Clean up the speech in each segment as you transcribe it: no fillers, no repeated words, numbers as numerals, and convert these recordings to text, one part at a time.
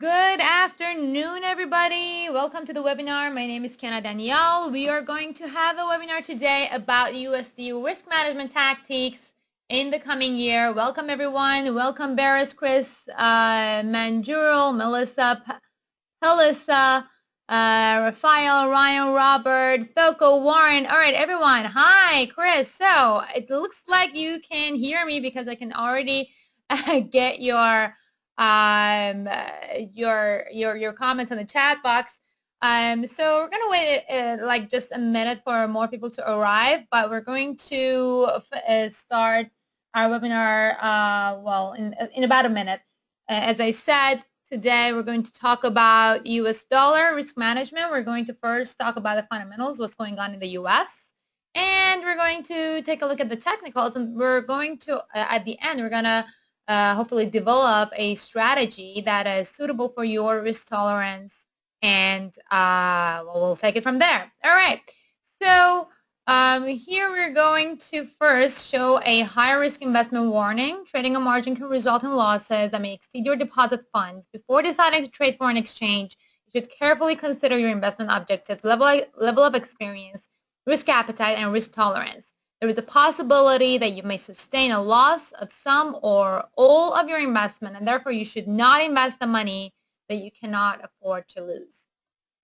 Good afternoon, everybody. Welcome to the webinar. My name is Kiana Danial. We are going to have a webinar today about USD risk management tactics in the coming year. Welcome, everyone. Welcome, Barris, Chris, Manjurul, Melissa, Pelissa, Raphael, Ryan, Robert, Thoko, Warren. All right, everyone. Hi, Chris. So it looks like you can hear me because I can already get your comments on the chat box. So we're gonna wait like just a minute for more people to arrive, but we're going to start our webinar well in about a minute. As I said, today we're going to talk about US dollar risk management. We're going to first talk about the fundamentals, what's going on in the US, and we're going to take a look at the technicals, and we're going to at the end we're gonna hopefully develop a strategy that is suitable for your risk tolerance, and we'll take it from there. All right. So here we're going to first show a high-risk investment warning. Trading a margin can result in losses that may exceed your deposit funds. Before deciding to trade foreign exchange, you should carefully consider your investment objectives, level of experience, risk appetite, and risk tolerance. There is a possibility that you may sustain a loss of some or all of your investment, and therefore you should not invest the money that you cannot afford to lose.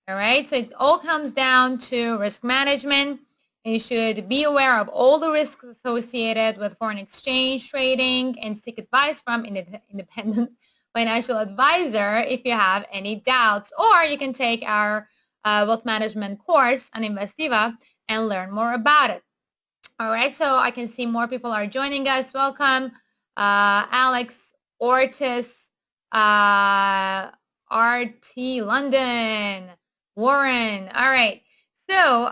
All right, so it all comes down to risk management. You should be aware of all the risks associated with foreign exchange trading and seek advice from an independent financial advisor if you have any doubts, or you can take our wealth management course on Investiva and learn more about it. All right, so I can see more people are joining us. Welcome, Alex, Ortiz, RT London, Warren. All right, so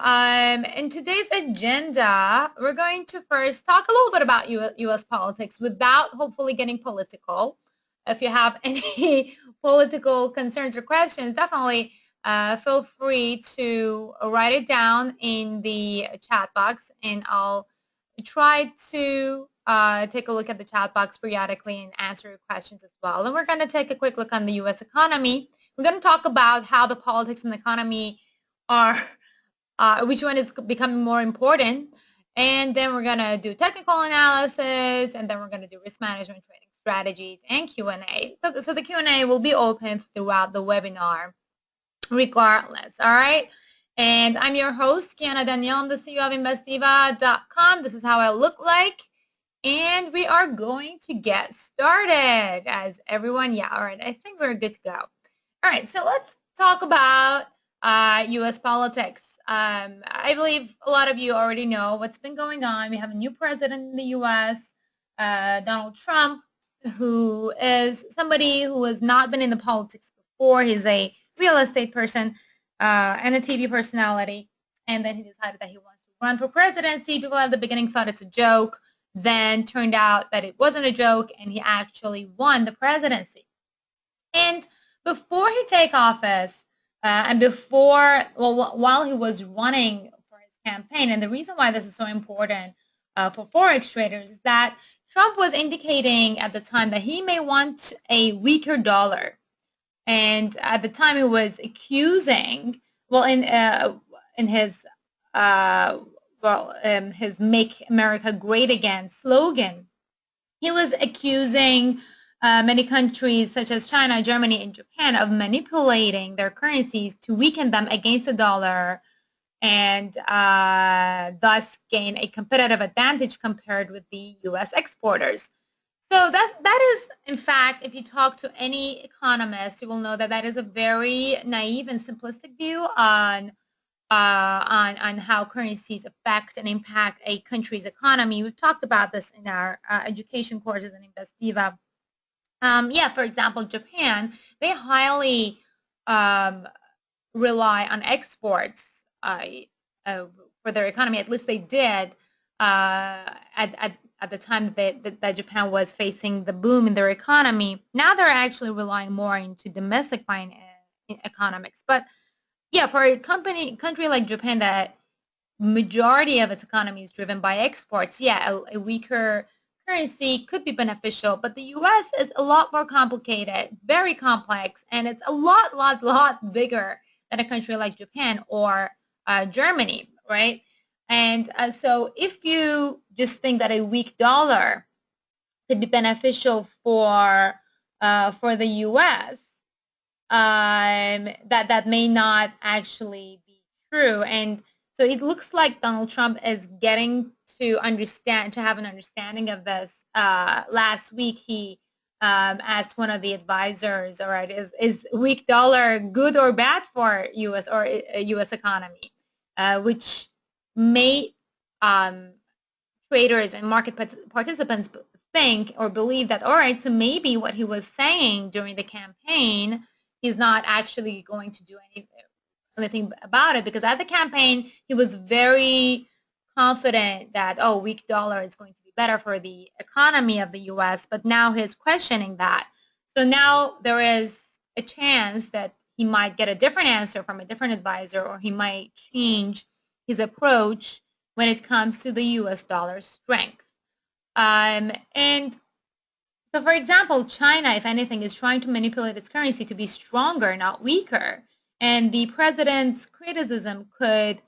in today's agenda, we're going to first talk a little bit about U.S. politics without hopefully getting political. If you have any political concerns or questions, definitely feel free to write it down in the chat box, and I'll try to take a look at the chat box periodically and answer your questions as well. And we're going to take a quick look on the U.S. economy. We're going to talk about how the politics and the economy are, which one is becoming more important. And then we're going to do technical analysis, and then we're going to do risk management, trading strategies, and Q&A. So the Q&A will be open throughout the webinar regardless. All right. And I'm your host, Kiana Danial. I'm the CEO of Investiva.com. This is how I look like. And we are going to get started. As everyone, yeah, all right. I think we're good to go. All right. So let's talk about U.S. politics. I believe a lot of you already know what's been going on. We have a new president in the U.S., Donald Trump, who is somebody who has not been in the politics before. He's a real estate person and a TV personality, and then he decided that he wants to run for presidency. People at the beginning thought it's a joke, then turned out that it wasn't a joke, and he actually won the presidency. And before he take office, and before, well, while he was running for his campaign, and the reason why this is so important for forex traders is that Trump was indicating at the time that he may want a weaker dollar. And at the time, he was accusing, well, in his his "Make America Great Again" slogan, he was accusing many countries such as China, Germany, and Japan of manipulating their currencies to weaken them against the dollar, and thus gain a competitive advantage compared with the U.S. exporters. So that is, in fact, if you talk to any economist, you will know that that is a very naive and simplistic view on how currencies affect and impact a country's economy. We've talked about this in our education courses in Investiva. Yeah, for example, Japan, they highly rely on exports for their economy. At least they did at the time that Japan was facing the boom in their economy. Now they're actually relying more into domestic economics. But yeah, for a country like Japan, that majority of its economy is driven by exports, yeah, a weaker currency could be beneficial, but the US is a lot more complicated, very complex, and it's a lot bigger than a country like Japan or Germany, right? And so if you just think that a weak dollar could be beneficial for the U.S., that may not actually be true. And so it looks like Donald Trump is getting to have an understanding of this. Last week, he asked one of the advisors, all right, is weak dollar good or bad for U.S. or U.S. economy, which made traders and market participants think or believe that, all right, so maybe what he was saying during the campaign, he's not actually going to do anything about it, because at the campaign, he was very confident that, oh, weak dollar is going to be better for the economy of the U.S., but now he's questioning that. So now there is a chance that he might get a different answer from a different advisor, or he might change his approach when it comes to the US dollar strength. And so, for example, China, if anything, is trying to manipulate its currency to be stronger, not weaker. And the president's criticism could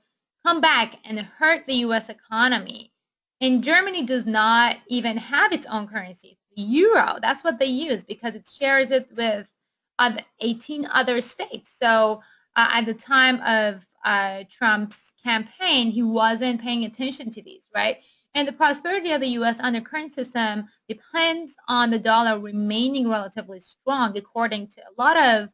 come back and hurt the US economy. And Germany does not even have its own currency, the euro. That's what they use because it shares it with 18 other states. So at the time of Trump's campaign, he wasn't paying attention to these, right? And the prosperity of the U.S. under current system depends on the dollar remaining relatively strong, according to a lot of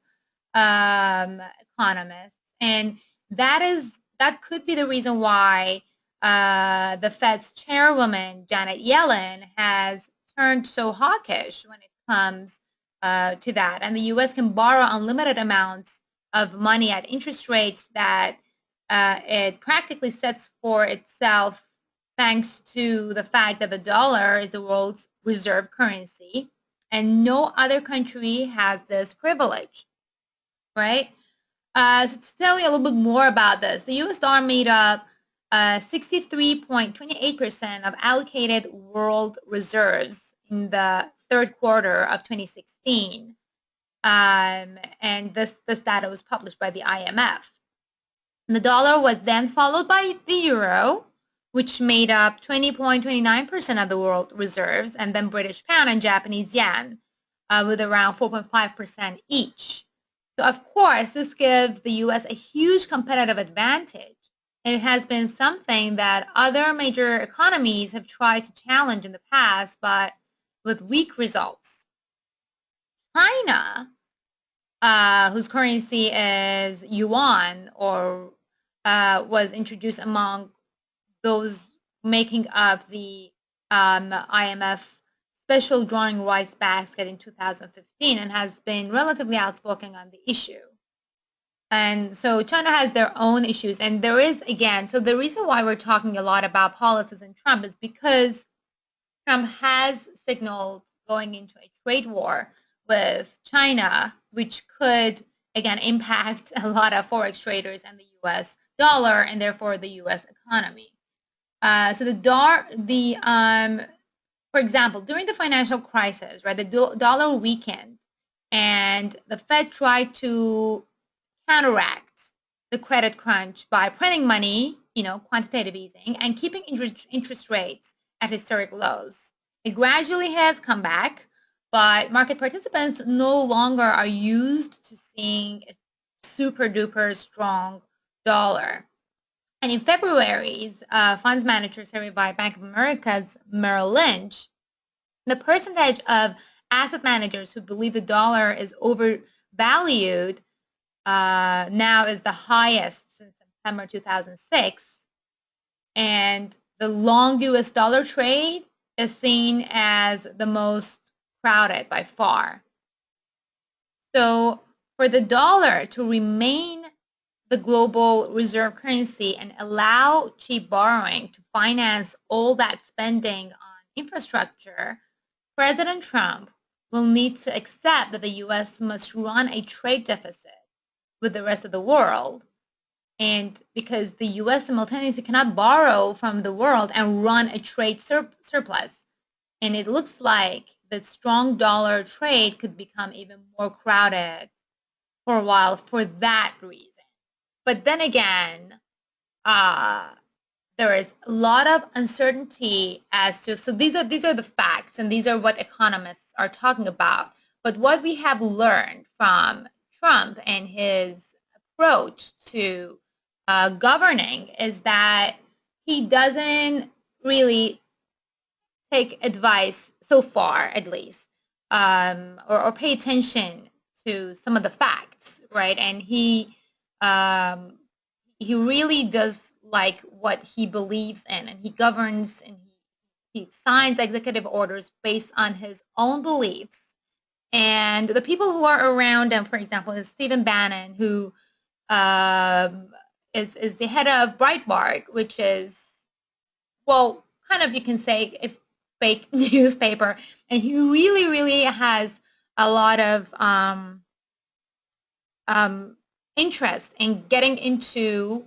economists. And that could be the reason why the Fed's chairwoman, Janet Yellen, has turned so hawkish when it comes to that. And the U.S. can borrow unlimited amounts of money at interest rates that it practically sets for itself, thanks to the fact that the dollar is the world's reserve currency, and no other country has this privilege, right? So to tell you a little bit more about this, the US dollar made up 63.28% of allocated world reserves in the third quarter of 2016. And this data was published by the IMF. And the dollar was then followed by the euro, which made up 20.29% of the world reserves, and then British pound and Japanese yen, with around 4.5% each. So of course, this gives the U.S. a huge competitive advantage, and it has been something that other major economies have tried to challenge in the past, but with weak results. China, whose currency is yuan, or was introduced among those making up the IMF special drawing rights basket in 2015, and has been relatively outspoken on the issue. And so China has their own issues. And there is, again, so the reason why we're talking a lot about policies and Trump is because Trump has signaled going into a trade war with China, which could, again, impact a lot of forex traders and the U.S. dollar, and therefore the U.S. economy. So for example, during the financial crisis, right, the dollar weakened, and the Fed tried to counteract the credit crunch by printing money, quantitative easing, and keeping interest rates at historic lows. It gradually has come back, but market participants no longer are used to seeing a super duper strong dollar. And in February's funds manager survey by Bank of America's Merrill Lynch, the percentage of asset managers who believe the dollar is overvalued now is the highest since September 2006. And the long US dollar trade is seen as the most crowded by far. So for the dollar to remain the global reserve currency and allow cheap borrowing to finance all that spending on infrastructure, President Trump will need to accept that the U.S. must run a trade deficit with the rest of the world. And because the U.S. simultaneously cannot borrow from the world and run a trade surplus. And it looks like the strong dollar trade could become even more crowded for a while for that reason. But then again, there is a lot of uncertainty as to, so these are the facts and these are what economists are talking about. But what we have learned from Trump and his approach to governing is that he doesn't really take advice so far, at least, or pay attention to some of the facts, right? And he really does like what he believes in, and he governs and he signs executive orders based on his own beliefs. And the people who are around him, for example, is Stephen Bannon, who is the head of Breitbart, which is, well, kind of, you can say, if fake newspaper, and he really has a lot of interest in getting into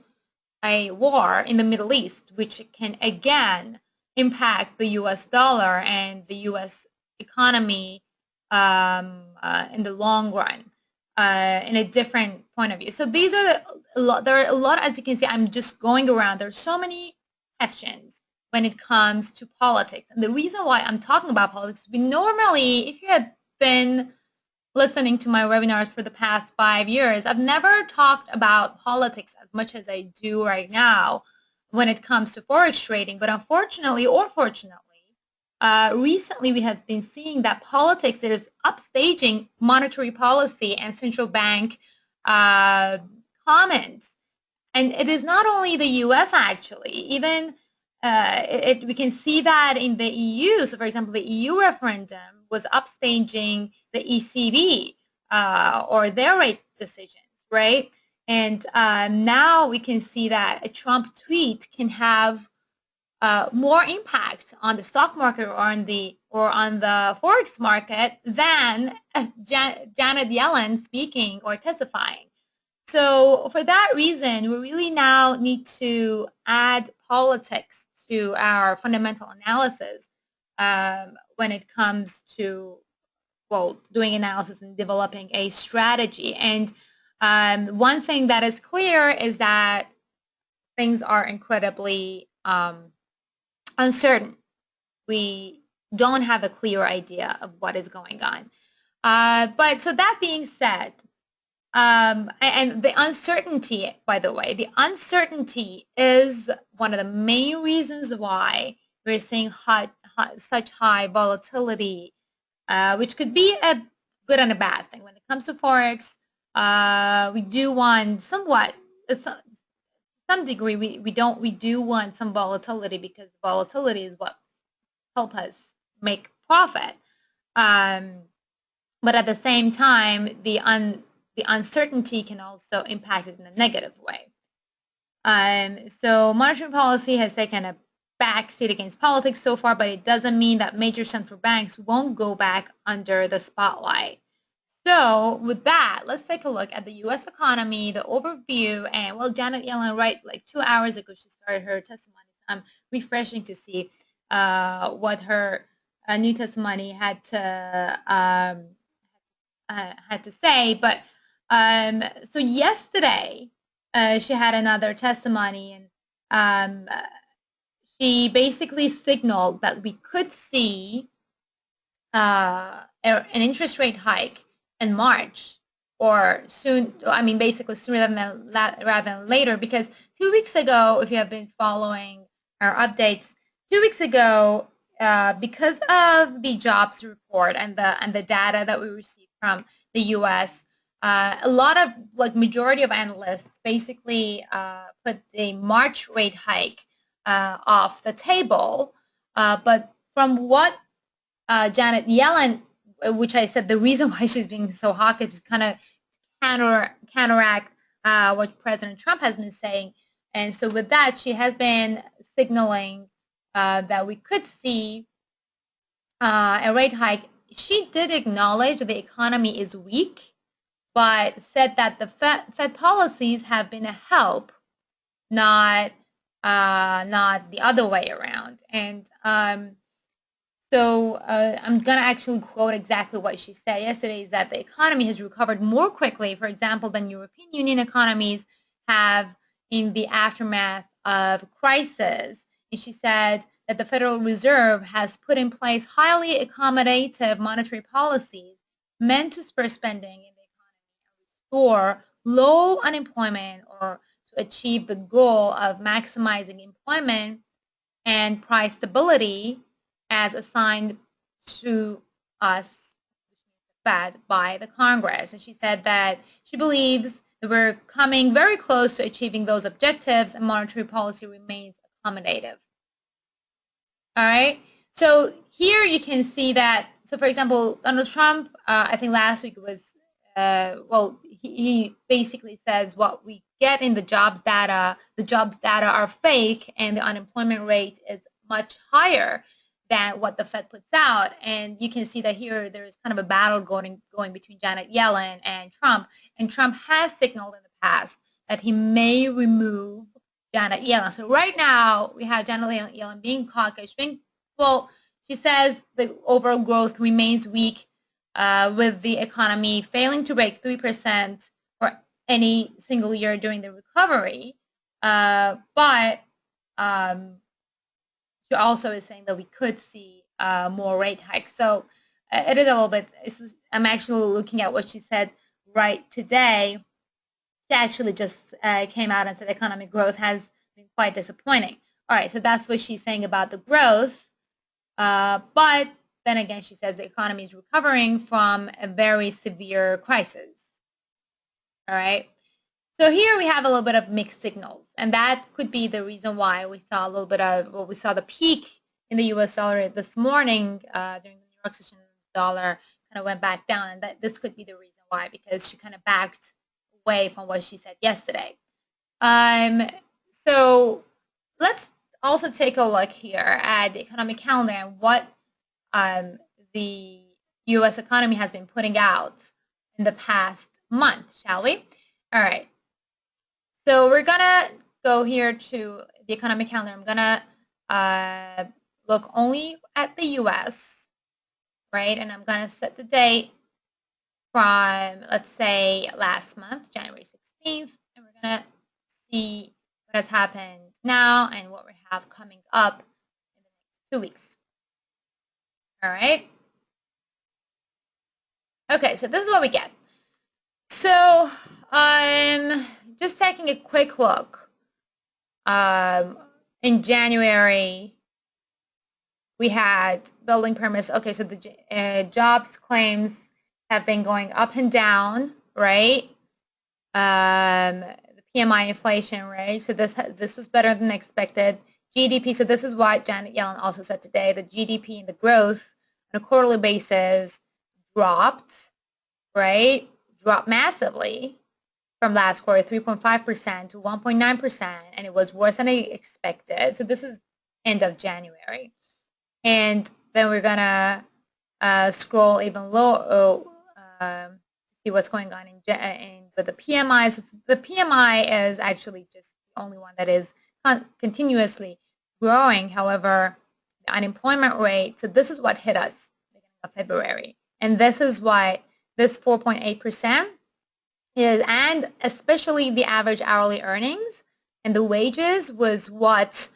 a war in the Middle East, which can again impact the U.S. dollar and the U.S. economy in the long run, in a different point of view. So these are a lot. There are a lot, as you can see. I'm just going around. There's so many questions when it comes to politics, and the reason why I'm talking about politics, we normally, if you had been listening to my webinars for the past 5 years, I've never talked about politics as much as I do right now when it comes to forex trading. But unfortunately, or fortunately, recently we have been seeing that politics is upstaging monetary policy and central bank comments. And it is not only the U.S. actually, even we can see that in the EU. So, for example, the EU referendum was upstaging the ECB or their rate decisions, right? And now we can see that a Trump tweet can have more impact on the stock market or on the forex market than Janet Yellen speaking or testifying. So for that reason, we really now need to add politics to our fundamental analysis when it comes to, well, doing analysis and developing a strategy. And one thing that is clear is that things are incredibly uncertain. We don't have a clear idea of what is going on. But so that being said, and the uncertainty, by the way, the uncertainty is one of the main reasons why we're seeing such high volatility, which could be a good and a bad thing. When it comes to forex, we do want somewhat, some degree, we do want some volatility, because volatility is what help us make profit. But at the same time, the uncertainty can also impact it in a negative way. So monetary policy has taken a backseat against politics so far, but it doesn't mean that major central banks won't go back under the spotlight. So with that, let's take a look at the U.S. economy, the overview. And well, Janet Yellen, right, like 2 hours ago, she started her testimony. I'm refreshing to see what her new testimony had to say. But so yesterday, she had another testimony, and she basically signaled that we could see an interest rate hike in March, or soon. I mean, basically sooner rather than later. Because 2 weeks ago, if you have been following our updates, 2 weeks ago, because of the jobs report and the data that we received from the U.S., a lot of, like, majority of analysts basically put the March rate hike off the table. But from what Janet Yellen, which I said the reason why she's being so hawkish is kind of counteract what President Trump has been saying. And so with that, she has been signaling that we could see a rate hike. She did acknowledge that the economy is weak, but said that the Fed policies have been a help, not the other way around. And So I'm going to actually quote exactly what she said yesterday, is that the economy has recovered more quickly, for example, than European Union economies have in the aftermath of crisis. And she said that the Federal Reserve has put in place highly accommodative monetary policies meant to spur spending in the economy and restore low unemployment, or to achieve the goal of maximizing employment and price stability as assigned to us, Fed, by the Congress. And she said that she believes that we're coming very close to achieving those objectives, and monetary policy remains accommodative. All right. So here you can see that. So for example, Donald Trump, I think last week was, well, he basically says what we get in the jobs data are fake, and the unemployment rate is much higher than what the Fed puts out. And you can see that here there's kind of a battle going between Janet Yellen and Trump. And Trump has signaled in the past that he may remove Janet Yellen. So right now we have Janet Yellen being hawkish. Well, she says the overall growth remains weak, with the economy failing to break 3% for any single year during the recovery. But she also is saying that we could see more rate hikes. So it is a little bit. I'm actually looking at what she said right today. She actually just came out and said economic growth has been quite disappointing. All right, so that's what she's saying about the growth. But then again, she says the economy is recovering from a very severe crisis. All right. So here we have a little bit of mixed signals, and that could be the reason why we saw a little bit of, well, we saw the peak in the U.S. dollar this morning during the New York session. The dollar kind of went back down, and that this could be the reason why, because she kind of backed away from what she said yesterday. So let's also take a look here at the economic calendar and what the U.S. economy has been putting out in the past month, shall we? All right. So we're gonna go here to the economic calendar. I'm gonna look only at the U.S., right? And I'm gonna set the date from, let's say, last month, January 16th, and we're gonna see what has happened now and what we have coming up in the next 2 weeks. All right. Okay, so this is what we get. So just taking a quick look. In January, we had building permits. Okay, so the jobs claims have been going up and down, right? The PMI inflation, right? So this was better than expected. GDP, so this is what Janet Yellen also said today, the GDP and the growth on a quarterly basis dropped, right? Dropped massively from last quarter, 3.5% to 1.9%, and it was worse than I expected. So this is end of January. And then we're gonna scroll even lower, see what's going on with the PMIs. The PMI is actually just the only one that is continuously growing. However, the unemployment rate, so this is what hit us beginning of February. And this is what this 4.8% is, and especially the average hourly earnings and the wages was what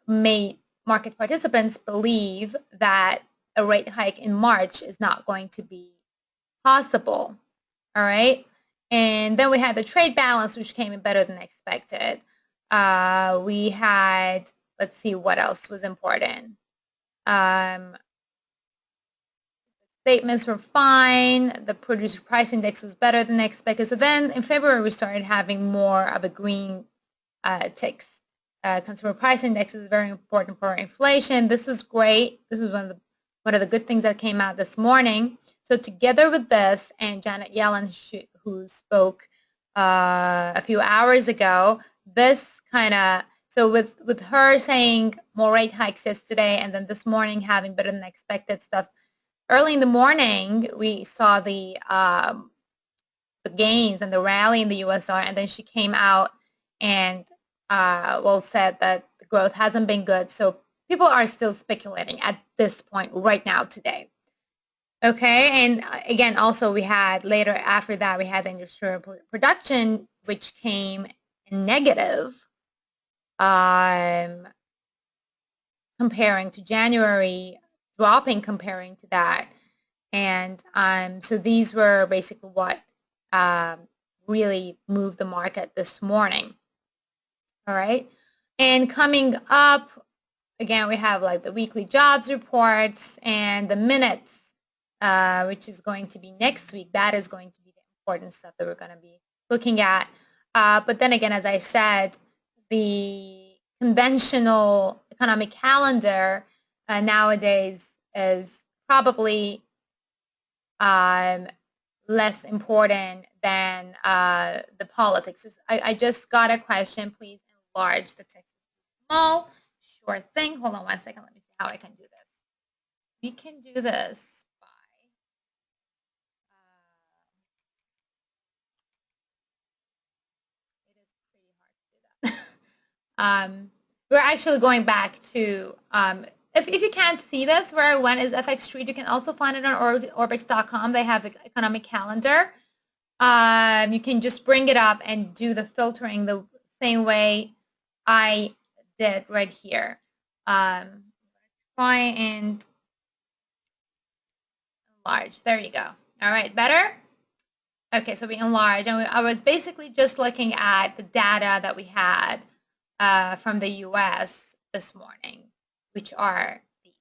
made market participants believe that a rate hike in March is not going to be possible. All right. And then we had the trade balance, which came in better than expected. We had, let's see what else was important. Statements were fine. The producer price index was better than expected. So then in February, we started having more of a green ticks. Consumer price index is very important for inflation. This was great. This was one of the good things that came out this morning. So together with this and Janet Yellen, who spoke a few hours ago, this kind of, so with her saying more rate hikes yesterday and then this morning having better than expected stuff, early in the morning we saw the gains and the rally in the US dollar, and then she came out and well said that the growth hasn't been good, so people are still speculating at this point right now today. Okay, and again, also we had later after that, we had the industrial production, which came negative comparing to January, dropping comparing to that. And so these were basically what really moved the market this morning. All right, and coming up, again, we have like the weekly jobs reports and the minutes, which is going to be next week. That is going to be the important stuff that we're going to be looking at. But then again, as I said, the conventional economic calendar nowadays is probably less important than the politics. I just got a question. Please enlarge the text. Small. Sure thing. Hold on one second. Let me see how I can do this. We can do this by it is pretty hard to do that. We're actually going back to if you can't see this where I went is FX Street, you can also find it on orbix.com. They have an economic calendar. You can just bring it up and do the filtering the same way I did right here. Try and enlarge. There you go. All right, better? Okay, so we enlarge. And I was basically just looking at the data that we had from the US this morning, which are these.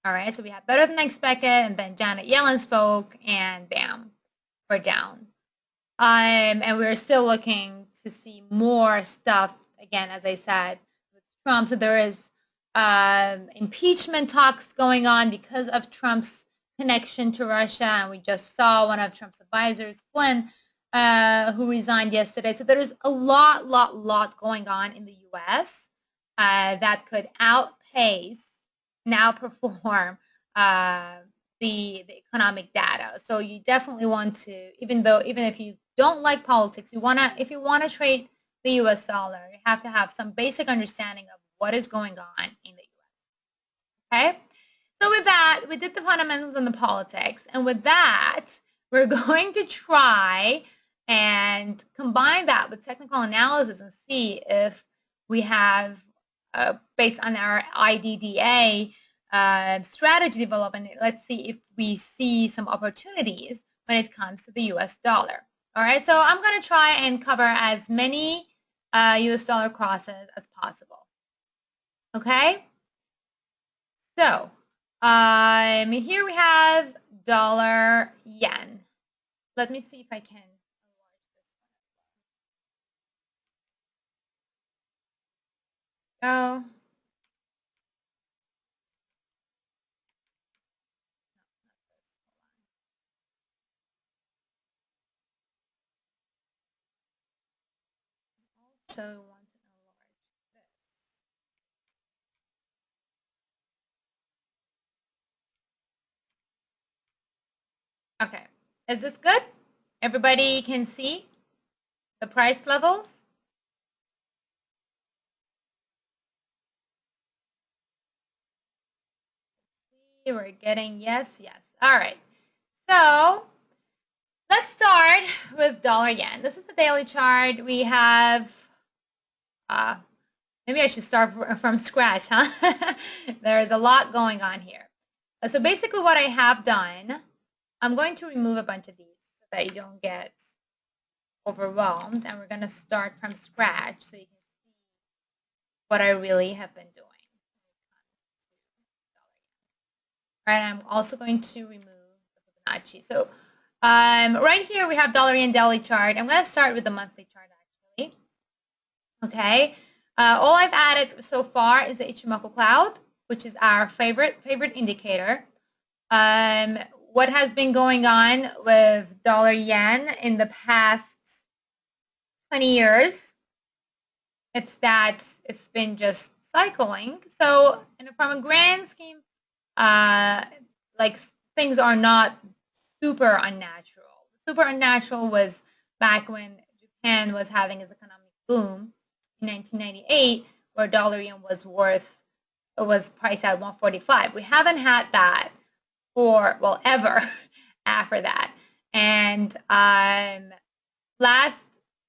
All right, so we had better than expected, and then Janet Yellen spoke, and bam, we're down. And we're still looking to see more stuff, again, as I said, with Trump. So there is impeachment talks going on because of Trump's connection to Russia. And we just saw one of Trump's advisors, Flynn, who resigned yesterday. So there is a lot going on in the U.S. That could outpace, now perform the economic data. So you definitely want to, even if you don't like politics, if you want to trade the US dollar, you have to have some basic understanding of what is going on in the US. Okay? So with that, we did the fundamentals and the politics. And with that, we're going to try and combine that with technical analysis and see if we have, based on our IDDA, strategy development, let's see if we see some opportunities when it comes to the US dollar. All right, so I'm going to try and cover as many US dollar crosses as possible. Okay, so here we have dollar yen. Let me see if I can enlarge this one. Go. Also want to enlarge this. Okay, is this good? Everybody can see the price levels? We're getting yes. All right. So let's start with dollar yen. This is the daily chart. We have, maybe I should start from scratch, huh? There's a lot going on here. So basically what I have done, I'm going to remove a bunch of these so that you don't get overwhelmed. And we're going to start from scratch so you can see what I really have been doing. All right, I'm also going to remove the Fibonacci. So right here we have dollar yen daily chart. I'm going to start with the monthly chart actually. Okay, all I've added so far is the Ichimoku cloud, which is our favorite indicator. What has been going on with dollar yen in the past 20 years? It's that it's been just cycling. So from a grand scheme, like things are not super unnatural. Super unnatural was back when Japan was having its economic boom in 1998, where dollar yen was priced at 145. We haven't had that for, well, ever after that. And the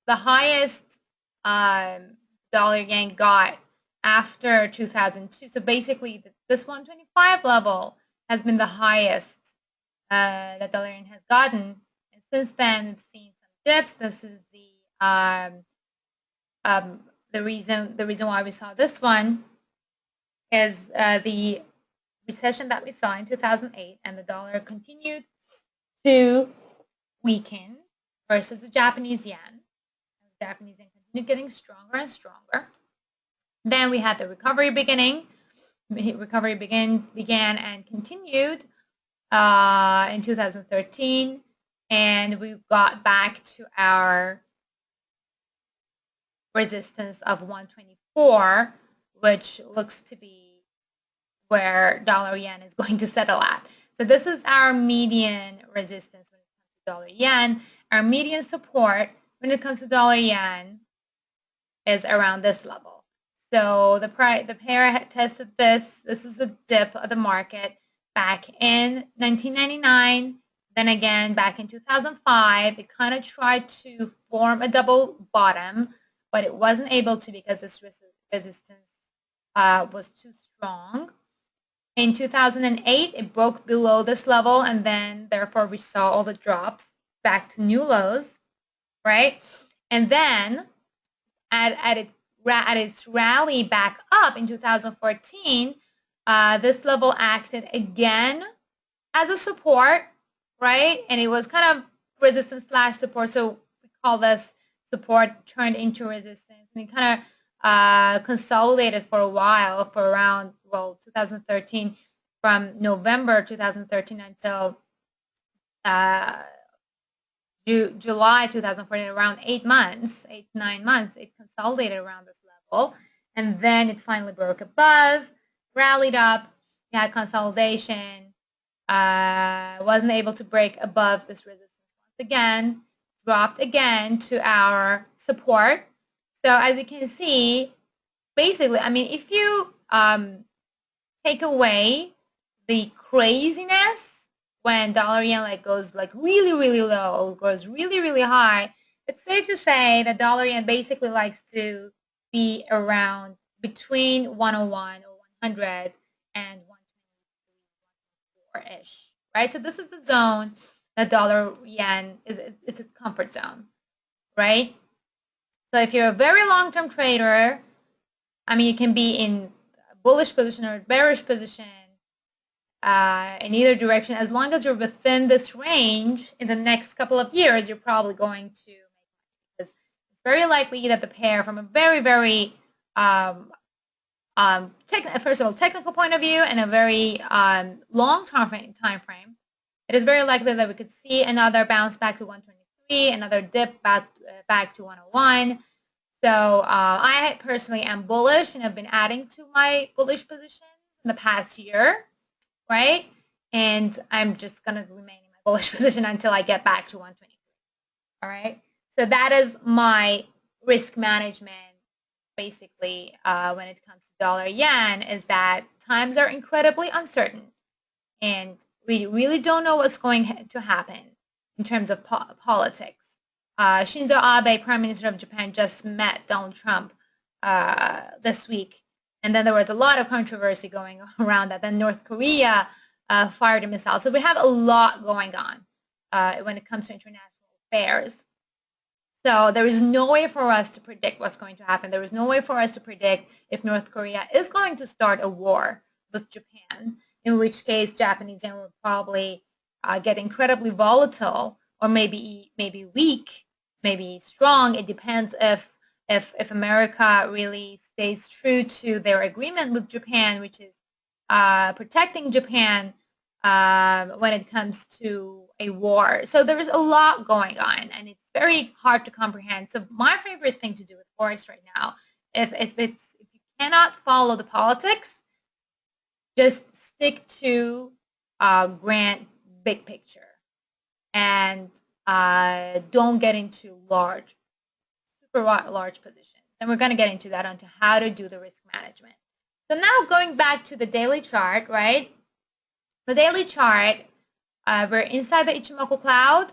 highest dollar yen got after 2002. So basically, this 125 level has been the highest that dollar yen has gotten. And since then, we've seen some dips. This is the reason why we saw this one is the recession that we saw in 2008, and the dollar continued to weaken versus the Japanese yen. The Japanese yen continued getting stronger and stronger. Then we had the recovery beginning. Recovery began and continued in 2013, and we got back to our resistance of 124, which looks to be where dollar yen is going to settle at. So this is our median resistance when it comes to dollar yen. Our median support when it comes to dollar yen is around this level. So the pair had tested this. This was a dip of the market back in 1999. Then again, back in 2005, it kind of tried to form a double bottom, but it wasn't able to because this resistance was too strong. In 2008, it broke below this level, and then therefore we saw all the drops back to new lows, right? And then at its rally back up in 2014, this level acted again as a support, right? And it was kind of resistance slash support, so we call this support turned into resistance, and it kind of consolidated for a while, for around, well, 2013, from November 2013 until July 2014, around 8 months, 9 months, it consolidated around this level, and then it finally broke above, rallied up, we had consolidation, wasn't able to break above this resistance once again, dropped again to our support. So as you can see, basically, I mean, if you take away the craziness when dollar yen goes really, really low, goes really, really high, it's safe to say that dollar yen basically likes to be around between 101 or 100 and 124-ish, right? So this is the zone that dollar yen it's its comfort zone, right? So if you're a very long-term trader, I mean, you can be in a bullish position or a bearish position in either direction. As long as you're within this range in the next couple of years, you're probably going to make money, because it's very likely that the pair, from a very, very first of all, technical point of view and a very long time frame, it is very likely that we could see another bounce back to 123, another dip back to 101. So I personally am bullish and have been adding to my bullish positions in the past year, right? And I'm just going to remain in my bullish position until I get back to 123, all right? So that is my risk management, basically, when it comes to dollar yen, is that times are incredibly uncertain, and we really don't know what's going to happen in terms of politics. Shinzo Abe, Prime Minister of Japan, just met Donald Trump this week, and then there was a lot of controversy going around that. Then North Korea fired a missile. So we have a lot going on when it comes to international affairs. So there is no way for us to predict what's going to happen. There is no way for us to predict if North Korea is going to start a war with Japan, in which case Japanese yen will probably get incredibly volatile, or maybe weak, maybe strong. It depends if America really stays true to their agreement with Japan, which is protecting Japan when it comes to a war. So there is a lot going on, and it's very hard to comprehend. So my favorite thing to do with Forex right now, if you cannot follow the politics, just stick to grand big picture, and don't get into super large positions. And we're going to get into that, onto how to do the risk management. So now going back to the daily chart, right? The daily chart, we're inside the Ichimoku cloud,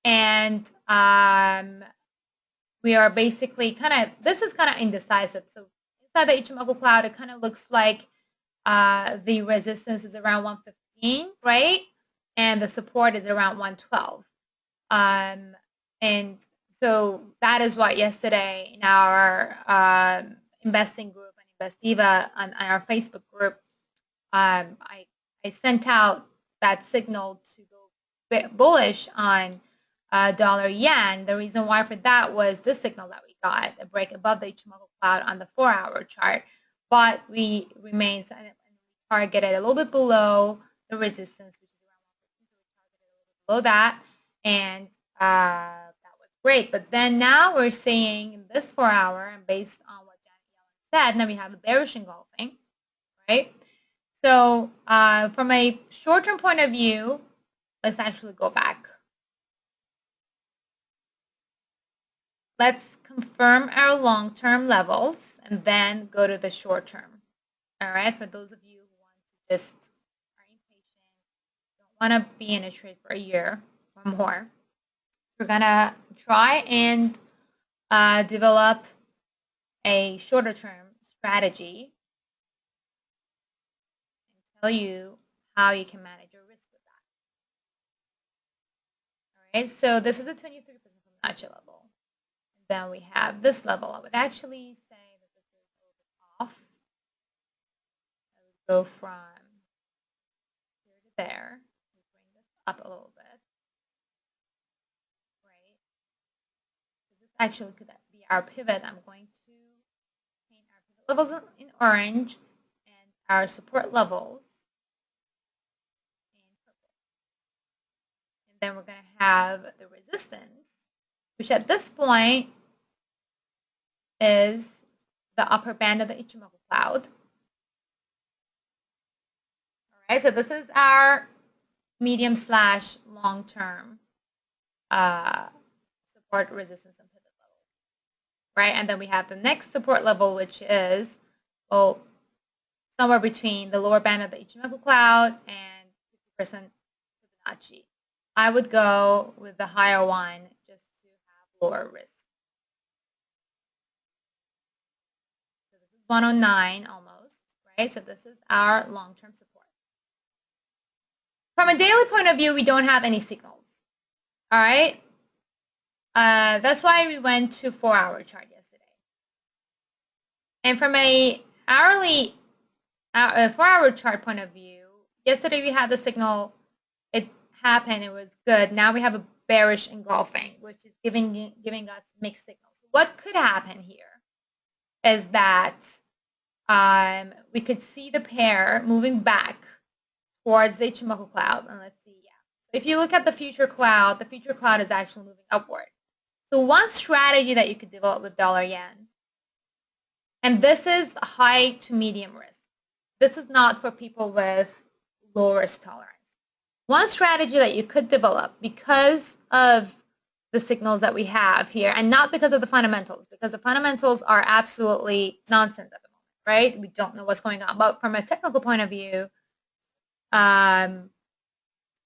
and we are basically this is kind of indecisive. So inside the Ichimoku cloud, it kind of looks like the resistance is around 115, right? And the support is around 112. And so that is what yesterday in our investing group and Investiva on our Facebook group, I sent out that signal to go bullish on dollar yen. The reason why for that was this signal that we got, a break above the Ichimoku cloud on the 4-hour chart, but we remained targeted a little bit below the resistance, which is around below that, and that was great. But then now we're seeing in this 4-hour, and based on what Janet Yellen said, now we have a bearish engulfing, right? So from a short-term point of view, let's actually go back. Let's confirm our long-term levels and then go to the short-term. All right, for those of you who want to just are impatient, don't want to be in a trade for a year or more, we're gonna try and develop a shorter-term strategy and tell you how you can manage your risk with that. All right, so this is a 23% Fibonacci level. And then we have this level. I would actually say that this is a little bit off. I would go from here to there. We bring this up a little bit. Right? So this actually could be our pivot. I'm going to paint our pivot levels in orange and our support levels in purple. And then we're going to have the resistance, which at this point is the upper band of the Ichimoku cloud. All right, so this is our medium / long-term support, resistance, and pivot level, right? And then we have the next support level, which is somewhere between the lower band of the Ichimoku cloud and 50% Fibonacci. I would go with the higher one just to have lower risk. So this is 109 almost, right? So this is our long-term support. From a daily point of view, we don't have any signals. All right. That's why we went to 4-hour chart yesterday. And from a hourly, 4-hour chart point of view, yesterday we had the signal. It happened. It was good. Now we have a bearish engulfing, which is giving us mixed signals. What could happen here is that we could see the pair moving back towards the Ichimoku cloud. And let's see, yeah. If you look at the future cloud is actually moving upward. So one strategy that you could develop with dollar yen, and this is high to medium risk. This is not for people with low risk tolerance. One strategy that you could develop because of the signals that we have here, and not because of the fundamentals, because the fundamentals are absolutely nonsense at the moment, right? We don't know what's going on. But from a technical point of view,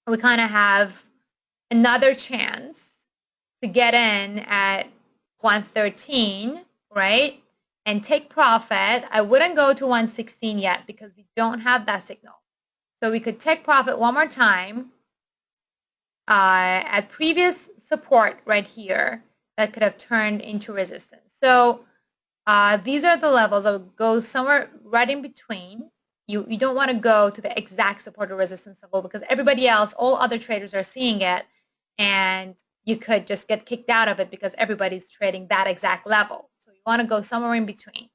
we kind of have another chance to get in at 113, right? And take profit. I wouldn't go to 116 yet because we don't have that signal. So we could take profit one more time at previous support right here that could have turned into resistance. So these are the levels. I would go somewhere right in between. You don't want to go to the exact support or resistance level because everybody else, all other traders are seeing it, and you could just get kicked out of it because everybody's trading that exact level. So you want to go somewhere in between,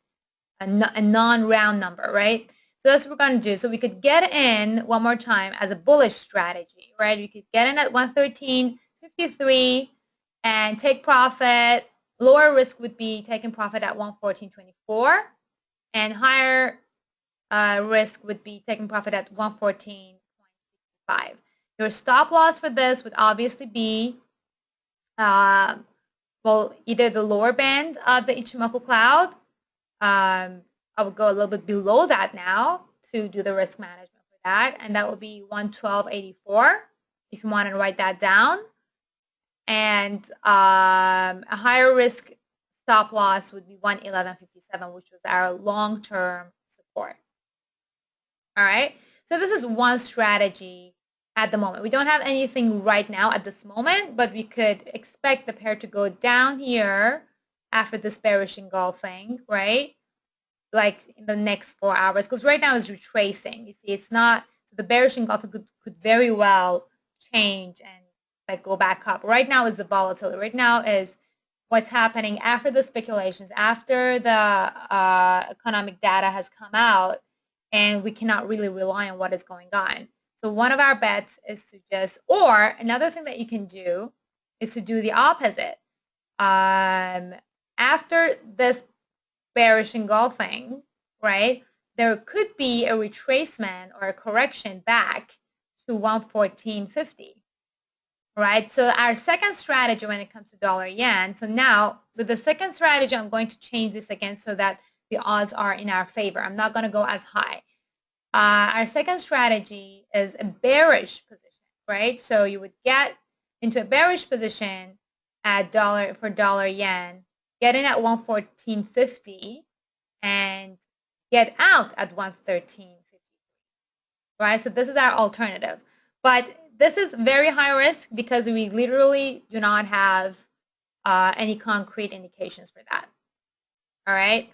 a non-round number, right? So that's what we're going to do. So we could get in one more time as a bullish strategy, right? We could get in at 113.53 and take profit. Lower risk would be taking profit at 114.24, and higher risk would be taking profit at 114.5. Your stop loss for this would obviously be well, either the lower band of the Ichimoku cloud. I would go a little bit below that now to do the risk management for that, and that would be 112.84 if you want to write that down. And a higher risk stop loss would be 111.57, which was our long-term support. All right, so this is one strategy at the moment. We don't have anything right now at this moment, but we could expect the pair to go down here after this bearish engulfing, right? Like in the next 4 hours, because right now it's retracing. You see, it's not, so the bearish engulfing could very well change and like go back up. Right now is the volatility. Right now is what's happening after the speculations, after the economic data has come out, and we cannot really rely on what is going on. So one of our bets is to just, or another thing that you can do is to do the opposite. After this bearish engulfing, right, there could be a retracement or a correction back to 114.50. Right, so our second strategy when it comes to dollar yen, so now with the second strategy, I'm going to change this again so that the odds are in our favor. I'm not going to go as high. Our second strategy is a bearish position, right? So you would get into a bearish position at dollar yen, get in at 114.50 and get out at 113.50, right? So this is our alternative. But this is very high risk because we literally do not have any concrete indications for that. All right.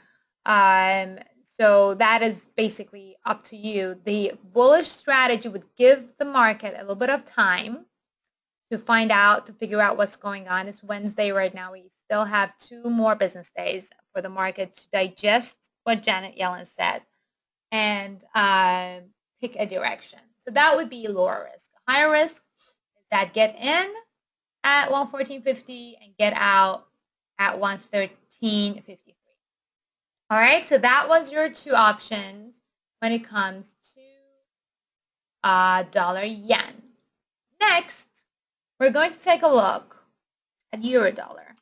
So that is basically up to you. The bullish strategy would give the market a little bit of time to find out, to figure out what's going on. It's Wednesday right now. We still have 2 more business days for the market to digest what Janet Yellen said and pick a direction. So that would be lower risk. Higher risk is that get in at 114.50 and get out at 113.53. All right, so that was your 2 options when it comes to dollar yen. Next, we're going to take a look at euro dollar.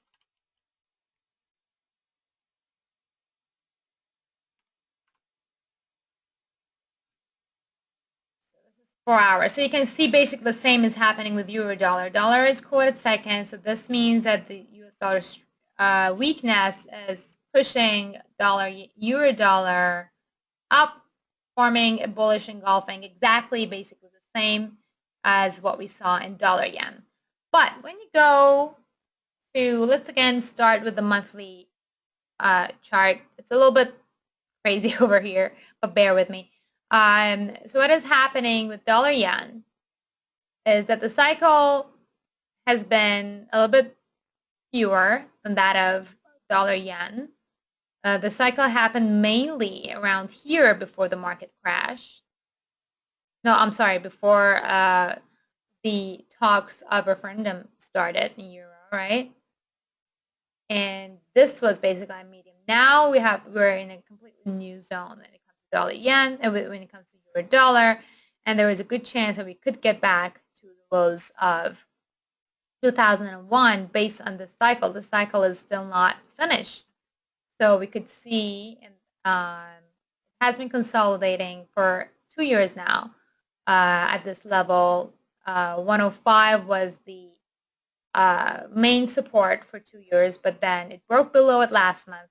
So this is 4 hours. So you can see basically the same is happening with euro dollar. Dollar is quoted second, so this means that the US dollar weakness is pushing euro dollar up, forming a bullish engulfing, exactly basically the same as what we saw in dollar yen. But when you go to, let's again start with the monthly chart. It's a little bit crazy over here, but bear with me. So what is happening with dollar yen is that the cycle has been a little bit fewer than that of dollar yen. The cycle happened mainly around here before the market crashed. No, I'm sorry, before the talks of referendum started in euro, right? And this was basically a medium. Now we're in a completely new zone when it comes to dollar yen, and when it comes to euro dollar, and there is a good chance that we could get back to the lows of 2001 based on the cycle. The cycle is still not finished. So we could see, and it has been consolidating for 2 years now at this level. 105 was the main support for 2 years, but then it broke below it last month.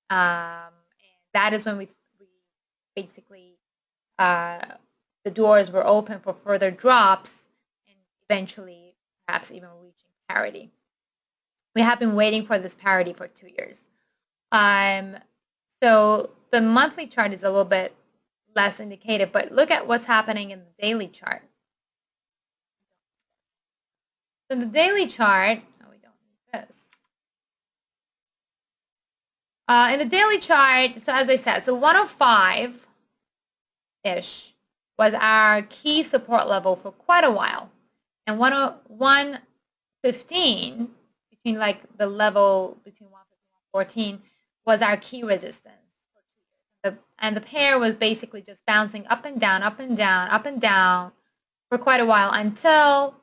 And that is when we basically, the doors were open for further drops and eventually perhaps even reaching parity. We have been waiting for this parity for 2 years. So the monthly chart is a little bit less indicative, but look at what's happening in the daily chart. So the daily chart, oh, we don't need this. In the daily chart, so as I said, so 105-ish was our key support level for quite a while. And 115, between like the level between 115 and 114, was our key resistance. And the pair was basically just bouncing up and down, up and down, up and down for quite a while until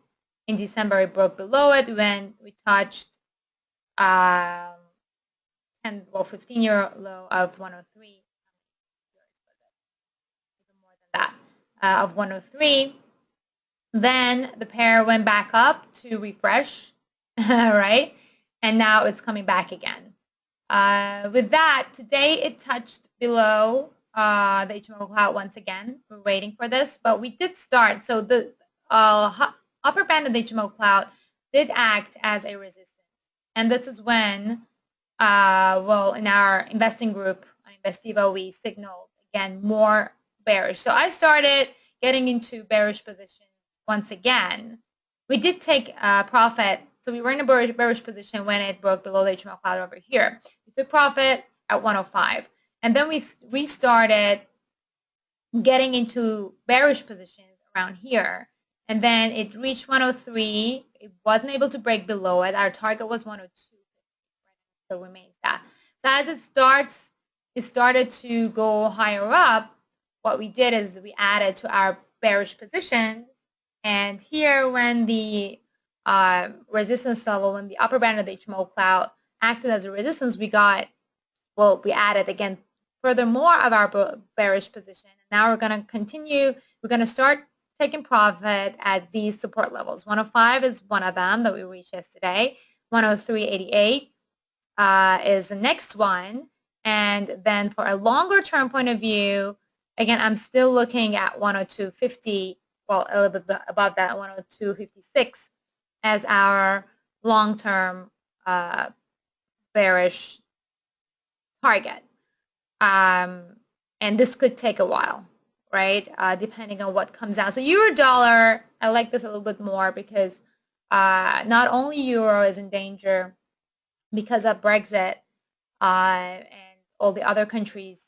in December it broke below it when we touched well, 15-year low of 103, even more than that, of 103. Then the pair went back up to refresh, right? And now it's coming back again. With that, today it touched below the HMO cloud once again. We're waiting for this, but we did start. So the upper band of the HMO cloud did act as a resistance. And this is when, well, in our investing group, Investivo, we signaled, again, more bearish. So I started getting into bearish positions once again. We did take profit. So we were in a bearish position when it broke below the HMO cloud over here. We took profit at 105. And then we restarted getting into bearish positions around here. And then it reached 103. It wasn't able to break below it. Our target was 102. So remains that. So as it started to go higher up, what we did is we added to our bearish positions. And here, when the resistance level, when the upper band of the HMO cloud acted as a resistance, we added again furthermore of our bearish position. And now we're going to continue. We're going to start taking profit at these support levels. 105 is one of them that we reached yesterday. 103.88 is the next one. And then for a longer term point of view, again, I'm still looking at 102.50, well, a little bit above that, 102.56 as our long-term bearish target. And this could take a while, right? Depending on what comes out. So euro dollar, I like this a little bit more because not only euro is in danger because of Brexit and all the other countries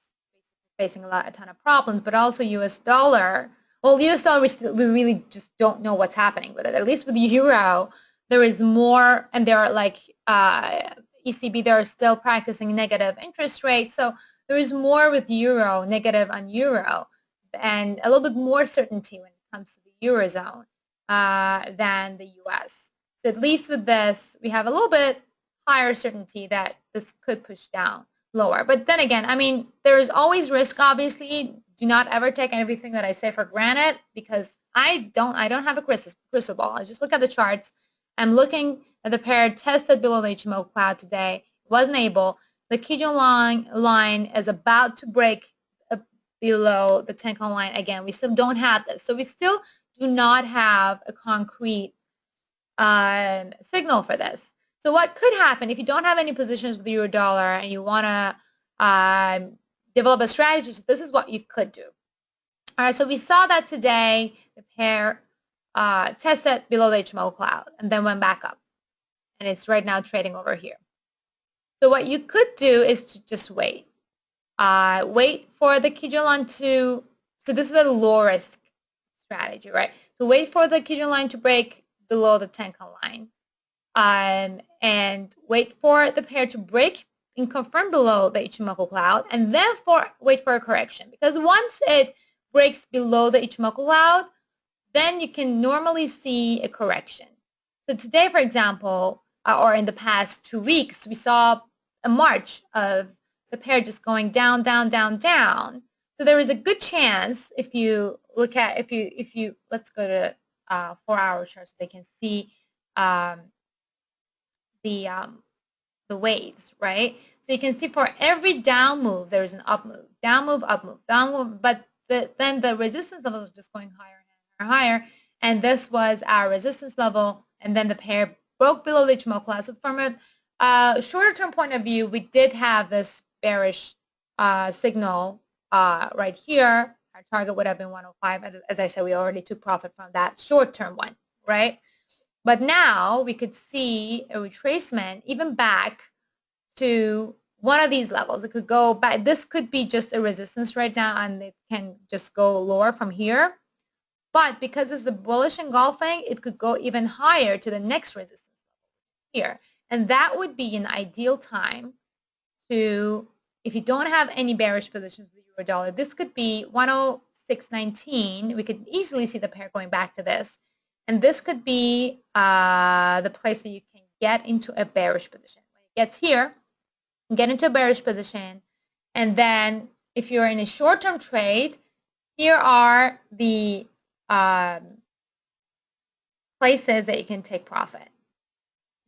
facing a ton of problems, but also US dollar. Well, US dollar, we really just don't know what's happening with it. At least with the euro, there is more, and there are like ECB, they're still practicing negative interest rates. So there is more with euro, negative on euro, and a little bit more certainty when it comes to the Eurozone than the US. So at least with this, we have a little bit higher certainty that this could push down lower. But then again, I mean, there is always risk, obviously. Do not ever take everything that I say for granted, because I don't have a crystal ball. I just look at the charts. I'm looking at the pair tested below the HMO cloud today. Wasn't able. The Kijun line is about to break below the Tenkan line again. We still don't have this. So we still do not have a concrete signal for this. So what could happen if you don't have any positions with the euro dollar and you want to develop a strategy? So this is what you could do. All right, so we saw that today the pair tested below the HMO cloud and then went back up. And it's right now trading over here. So what you could do is to just wait. Wait for the Kijun line to, so this is a low risk strategy, right? So wait for the Kijun line to break below the Tenkan line. And wait for the pair to break and confirm below the Ichimoku cloud, and then wait for a correction. Because once it breaks below the Ichimoku cloud, then you can normally see a correction. So today, for example, or in the past 2 weeks, we saw a march of the pair just going down, down, down, down. So there is a good chance if you look at, if you let's go to 4-hour chart so they can see the waves, right? So you can see for every down move, there's an up move, down move, up move, down move, but then the resistance level is just going higher and higher, and this was our resistance level, and then the pair broke below the Ichimoku cloud. So from a shorter term point of view, we did have this bearish signal right here. Our target would have been 105. As I said, we already took profit from that short term one, right? But now we could see a retracement even back to one of these levels. It could go back. This could be just a resistance right now, and it can just go lower from here. But because it's the bullish engulfing, it could go even higher to the next resistance level here. And that would be an ideal time to, if you don't have any bearish positions with the euro dollar, this could be 106.19. We could easily see the pair going back to this. And this could be the place that you can get into a bearish position. gets here, get into a bearish position, and then if you're in a short-term trade, here are the places that you can take profit.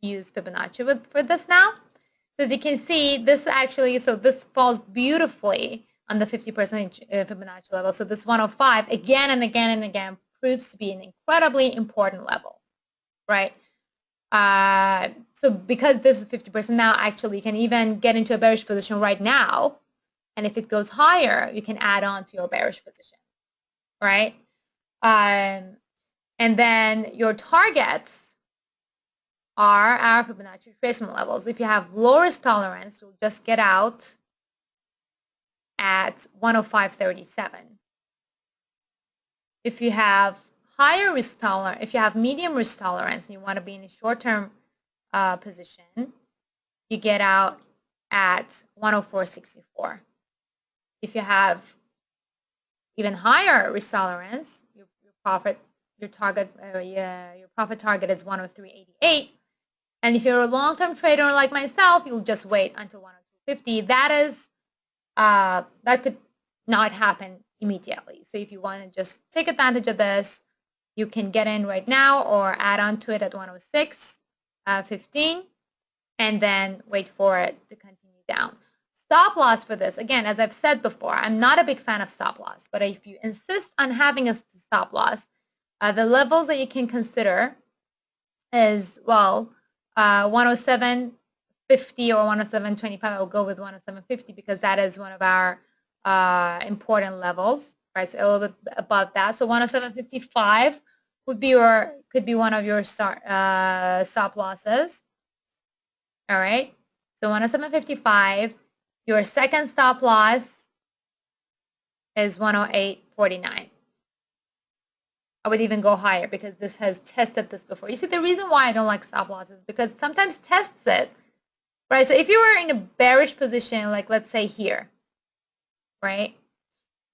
Use Fibonacci for this now. So as you can see, this actually, so this falls beautifully on the 50% Fibonacci level. So this 105 again and again and again proves to be an incredibly important level, right? So because this is 50% now, actually you can even get into a bearish position right now. And if it goes higher, you can add on to your bearish position, right? And then your targets are our Fibonacci retracement levels. If you have low risk tolerance, you'll just get out at 105.37. If you have higher risk tolerance, if you have medium risk tolerance and you want to be in a short-term position, you get out at 104.64. If you have even higher risk tolerance, your profit target is 103.88. And if you're a long-term trader like myself, you'll just wait until 102.50. That could not happen immediately. So if you want to just take advantage of this, you can get in right now or add on to it at 106.15 and then wait for it to continue down. Stop loss for this, again, as I've said before, I'm not a big fan of stop loss, but if you insist on having a stop loss, the levels that you can consider is, well, 107.50 or 107.25. I'll go with 107.50 because that is one of our important levels, right? So a little bit above that. So 107.55 could be one of your stop losses. All right. So 107.55. Your second stop loss is 108.49. I would even go higher because this has tested this before. You see, the reason why I don't like stop losses is because sometimes tests it, right? So if you were in a bearish position, like let's say here, right?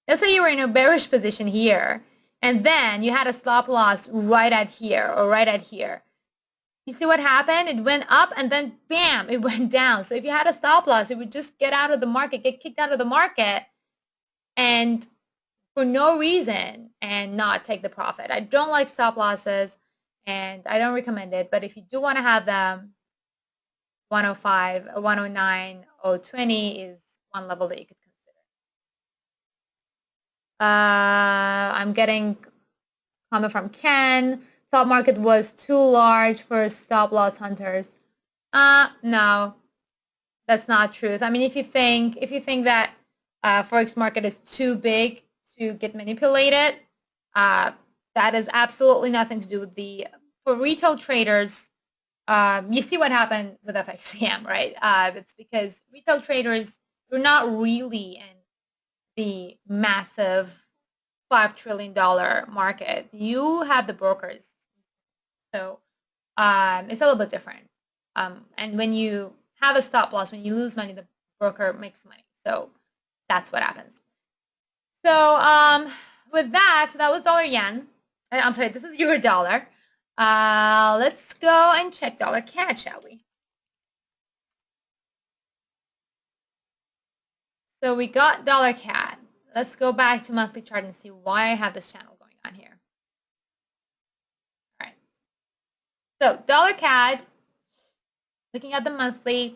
Let's say you were in a bearish position here, and then you had a stop loss right at here or right at here. You see what happened? It went up and then bam, it went down. So if you had a stop loss, it would just get out of the market, get kicked out of the market, and for no reason and not take the profit. I don't like stop losses and I don't recommend it, but if you do want to have them, 105, 109, 020 is one level that you could consider. I'm getting comment from Ken. Thought market was too large for stop loss hunters. No, that's not truth. I mean, if you think that forex market is too big to get manipulated, that is absolutely nothing to do with for retail traders. You see what happened with FXCM, right? It's because retail traders are not really in the massive $5 trillion market. You have the brokers. So it's a little bit different. And when you have a stop loss, when you lose money, the broker makes money. So that's what happens. So with that was dollar yen. I'm sorry, this is euro dollar. Let's go and check dollar CAD, shall we? So we got dollar CAD. Let's go back to monthly chart and see why I have this channel going on here. All right. So dollar CAD, looking at the monthly,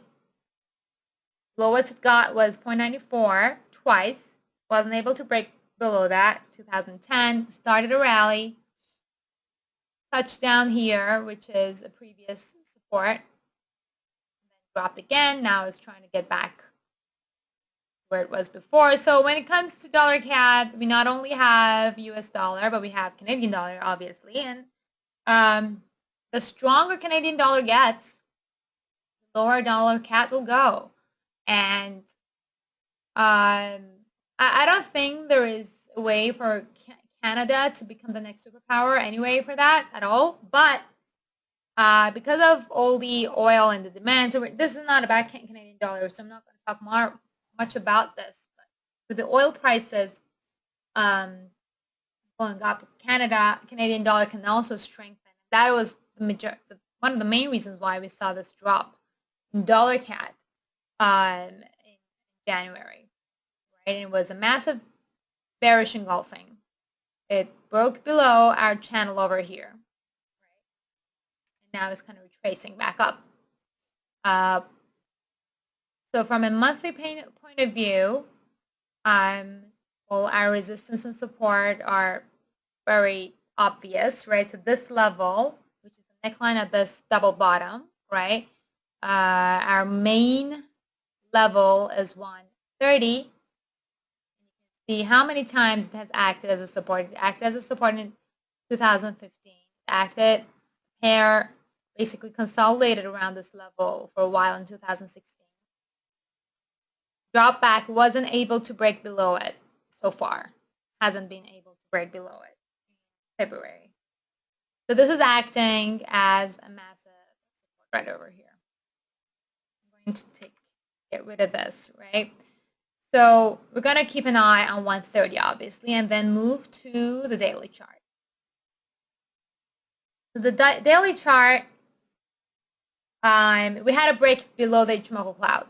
lowest it got was 0.94 twice. Wasn't able to break below that. 2010 started a rally, touched down here, which is a previous support, and then dropped again. Now it's trying to get back where it was before. So when it comes to dollar CAD, we not only have US dollar, but we have Canadian dollar, obviously. And the stronger Canadian dollar gets, the lower dollar CAD will go. And I don't think there is a way for Canada to become the next superpower anyway for that at all. But because of all the oil and the demand, so this is not about Canadian dollar, so I'm not going to talk much about this. But with the oil prices going up, Canadian dollar can also strengthen. That was one of the main reasons why we saw this drop dollar CAD in January, right? And it was a massive bearish engulfing. It broke below our channel over here, right? And now it's kind of retracing back up. So from a monthly point of view, well, our resistance and support are very obvious, right? So this level, which is the neckline at this double bottom, right? Our main level is 130. See how many times it has acted as a support. It acted as a support in 2015. It acted, pair basically consolidated around this level for a while in 2016. Drop back, wasn't able to break below it so far. Hasn't been able to break below it in February. So this is acting as a massive support right over here. I'm going to get rid of this, right? So we're going to keep an eye on 130, obviously, and then move to the daily chart. So the daily chart, we had a break below the Ichimoku cloud.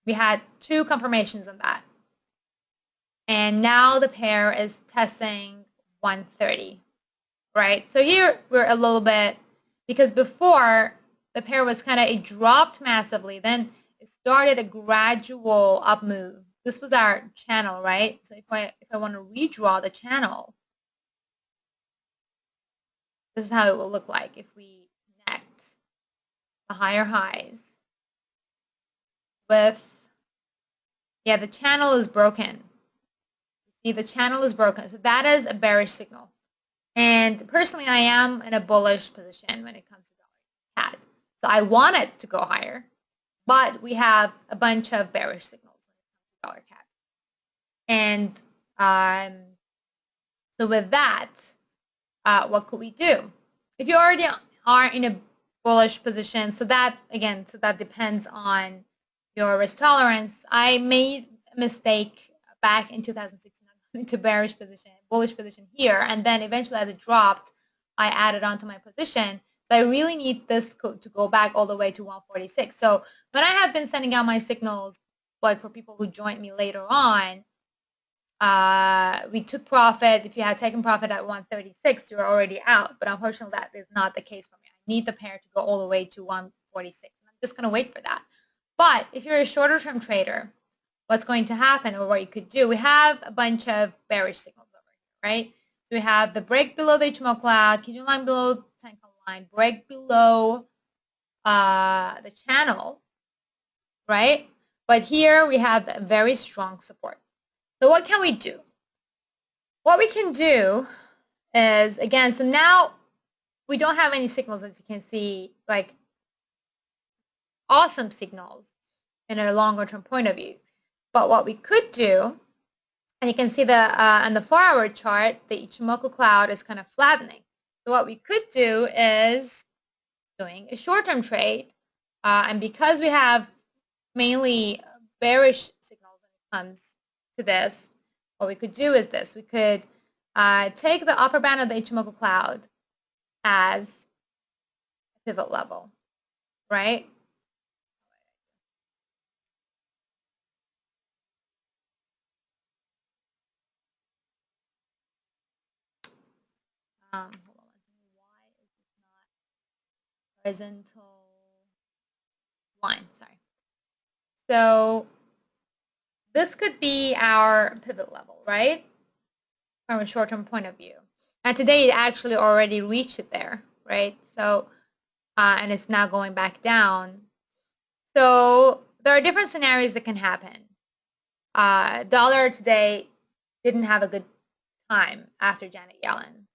We had 2 confirmations on that. And now the pair is testing 130, right? So here we're a little bit, because before the pair was kind of, it dropped massively, then it started a gradual up move. This was our channel, right? So if I want to redraw the channel, this is how it will look like if we connect the higher highs with, yeah, the channel is broken. See, the channel is broken. So that is a bearish signal. And personally, I am in a bullish position when it comes to dollar CAD. So I want it to go higher, but we have a bunch of bearish signals when it comes to dollar CAD. And so with that, what could we do? If you already are in a bullish position, so that, again, so that depends on your risk tolerance. I made a mistake back in 2016 into bearish position, bullish position here, and then eventually as it dropped, I added onto my position. So I really need this to go back all the way to 146. So when I have been sending out my signals, like for people who joined me later on, we took profit. If you had taken profit at 136, you're already out. But unfortunately, that is not the case for me. I need the pair to go all the way to 146. And I'm just going to wait for that. But if you're a shorter term trader, what's going to happen, or what you could do, we have a bunch of bearish signals over here, right? So we have the break below the Ichimoku cloud, Kijun line below Tenkan line, break below the channel, right? But here we have a very strong support. So what can we do? What we can do is, again, so now we don't have any signals, as you can see, like awesome signals in a longer term point of view. But what we could do, and you can see on the 4-hour chart, the Ichimoku cloud is kind of flattening. So what we could do is doing a short-term trade. And because we have mainly bearish signals when it comes to this, what we could do is this. We could take the upper band of the Ichimoku cloud as a pivot level, right? Hold on. Why is this not horizontal 1? Sorry. So this could be our pivot level, right? From a short-term point of view. And today it actually already reached it there, right? So, and it's now going back down. So there are different scenarios that can happen. Dollar today didn't have a good time after Janet Yellen,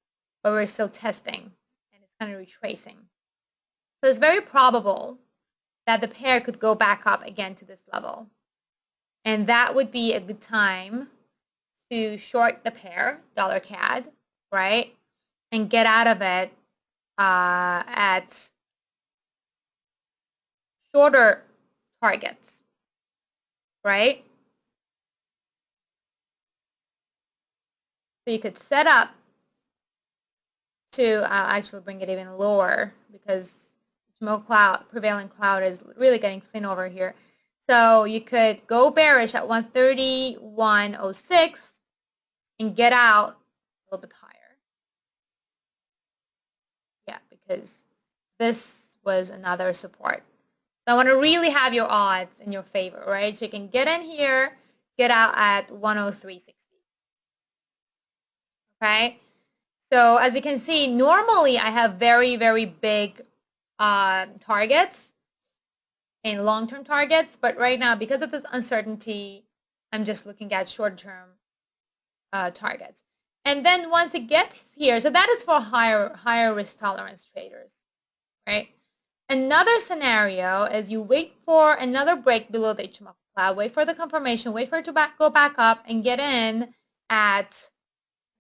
but we're still testing and it's kind of retracing. So it's very probable that the pair could go back up again to this level. And that would be a good time to short the pair, dollar CAD, right? And get out of it at shorter targets, right? So you could set up to actually bring it even lower, because prevailing cloud is really getting thin over here. So you could go bearish at 131.06 and get out a little bit higher. Yeah, because this was another support. So I want to really have your odds in your favor, right? So you can get in here, get out at 103.60. Okay? So as you can see, normally I have very, very big targets and long-term targets, but right now, because of this uncertainty, I'm just looking at short-term targets. And then once it gets here, so that is for higher risk tolerance traders, right? Another scenario is you wait for another break below the Ichimoku cloud, wait for the confirmation, wait for it to go back up and get in at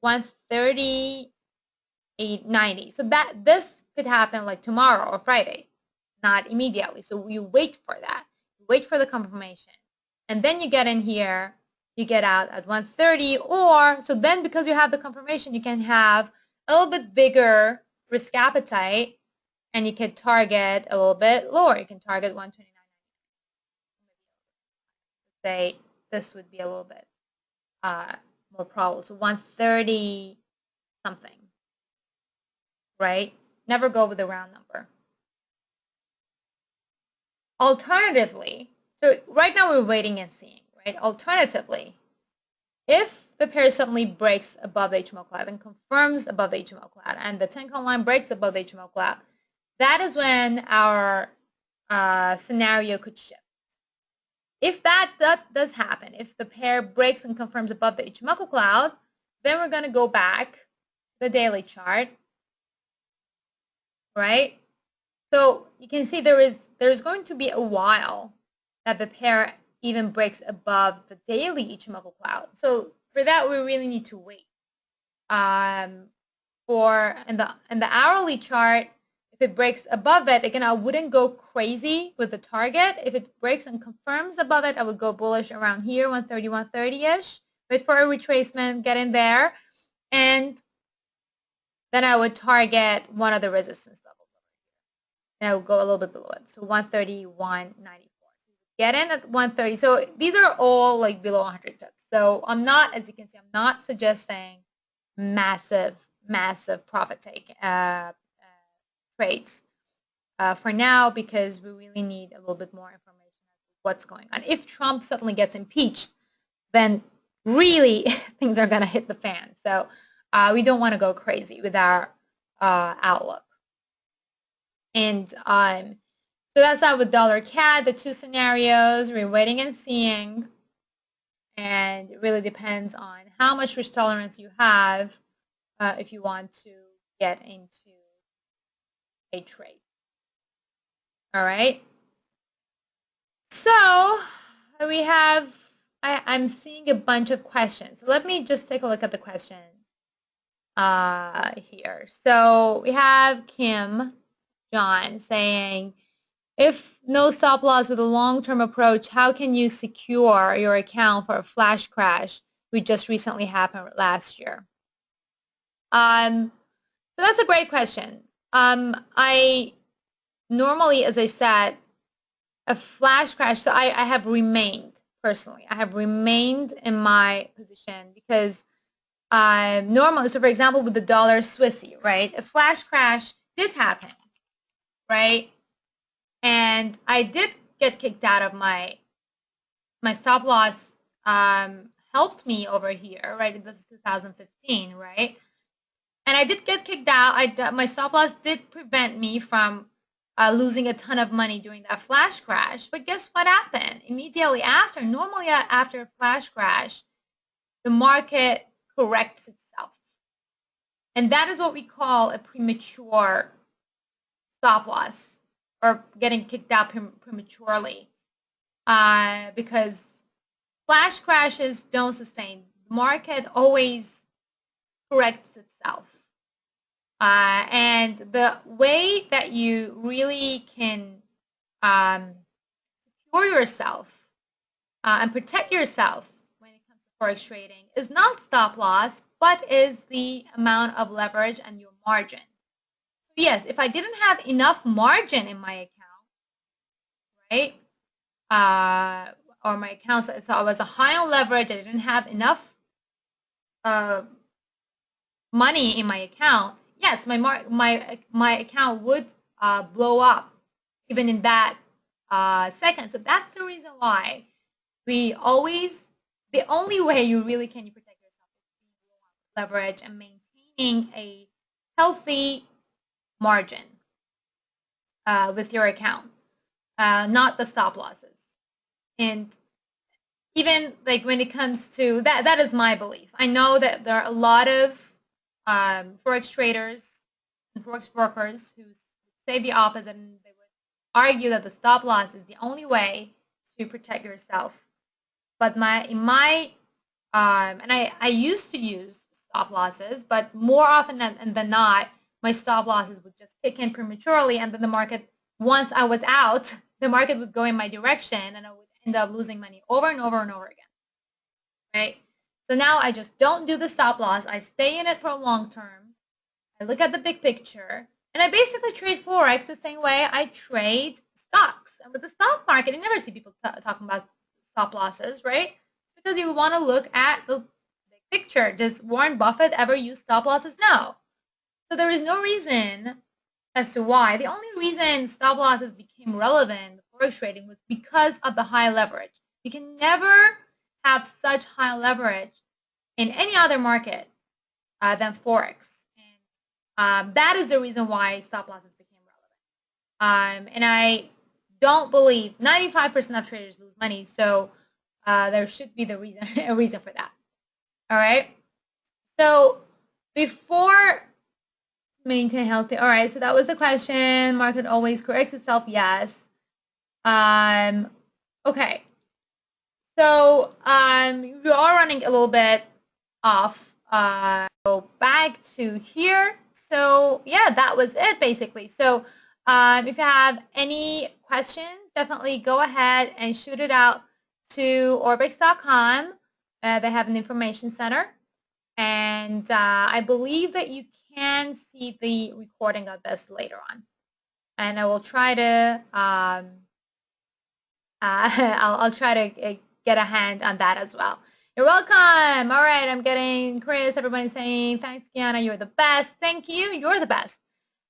138.90. So that this could happen like tomorrow or Friday, not immediately. So you wait for that. You wait for the confirmation. And then you get in here, you get out at 130, or so then because you have the confirmation, you can have a little bit bigger risk appetite and you can target a little bit lower. You can target 129. Say this would be a little bit more probable. So 130 something, right? Never go with a round number. Alternatively, so right now we're waiting and seeing, right? Alternatively, if the pair suddenly breaks above the HMO cloud and confirms above the HMO cloud and the Tenkan line breaks above the HMO cloud, that is when our scenario could shift. If that does happen, if the pair breaks and confirms above the Ichimoku cloud, then we're going to go back to the daily chart, right? So you can see there's going to be a while that the pair even breaks above the daily Ichimoku cloud. So for that, we really need to wait. For in the hourly chart, if it breaks above it, again, I wouldn't go crazy with the target. If it breaks and confirms above it, I would go bullish around here, 130, 130-ish. Wait for a retracement, get in there, and then I would target one of the resistance levels. And I would go a little bit below it, so 131.94. Get in at 130. So these are all like below 100 pips. So I'm not, as you can see, I'm not suggesting massive profit take trades for now, because we really need a little bit more information on what's going on. If Trump suddenly gets impeached, then really things are going to hit the fan. So we don't want to go crazy with our outlook. And so that's that with dollar CAD, the two scenarios. We're waiting and seeing. And it really depends on how much risk tolerance you have if you want to get into a trade. All right. So we have, I'm seeing a bunch of questions. So let me just take a look at the questions here. So we have Kim John saying, if no stop loss with a long-term approach, how can you secure your account for a flash crash which just recently happened last year? So that's a great question. I normally, as I said, a flash crash, so I have remained, personally, I have remained in my position because normally, so for example, with the dollar Swissy, right, a flash crash did happen, right? And I did get kicked out of my stop loss, helped me over here, right? This is 2015, right? And I did get kicked out. My stop loss did prevent me from losing a ton of money during that flash crash. But guess what happened? Immediately after, normally after a flash crash, the market corrects itself. And that is what we call a premature stop loss, or getting kicked out prematurely, because flash crashes don't sustain. The market always corrects itself. And the way that you really can secure yourself and protect yourself when it comes to forex trading is not stop loss, but is the amount of leverage and your margin. Yes, if I didn't have enough margin in my account, right? Or my account, so I was a high on leverage, I didn't have enough money in my account, yes, my account would blow up even in that second. So that's the reason why we always, the only way you really can protect yourself is leverage and maintaining a healthy margin with your account, not the stop losses. And even like when it comes to that, that is my belief. I know that there are a lot of forex traders and forex brokers who say the opposite, and they would argue that the stop loss is the only way to protect yourself. But and I used to use stop losses, but more often than not, my stop losses would just kick in prematurely, and then the market, once I was out, the market would go in my direction, and I would end up losing money over and over and over again. Right? So now I just don't do the stop loss. I stay in it for a long term. I look at the big picture, and I basically trade forex the same way I trade stocks. And with the stock market, you never see people talking about stop losses, right? It's because you want to look at the big picture. Does Warren Buffett ever use stop losses? No. So there is no reason as to why. The only reason stop losses became relevant in forex trading was because of the high leverage. You can never have such high leverage in any other market than forex, and that is the reason why stop losses became relevant. And I don't believe 95% of traders lose money, so there should be a reason for that. All right. So before maintain healthy. All right. So that was the question. Market always corrects itself. Yes. Okay. So we are running a little bit off. Go back to here. So yeah, that was it basically. So if you have any questions, definitely go ahead and shoot it out to orbix.com. They have an information center. And I believe that you can see the recording of this later on. And I will try to, I'll try to get a hand on that as well. You're welcome. All right, I'm getting Chris, everybody saying, thanks, Kiana, you're the best. Thank you, you're the best.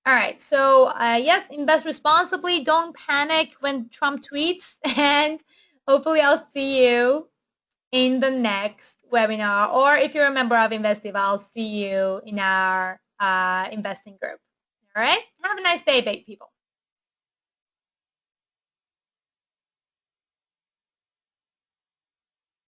All right, so yes, invest responsibly. Don't panic when Trump tweets. And hopefully I'll see you in the next webinar. Or if you're a member of Investive, I'll see you in our investing group. All right, have a nice day, big people.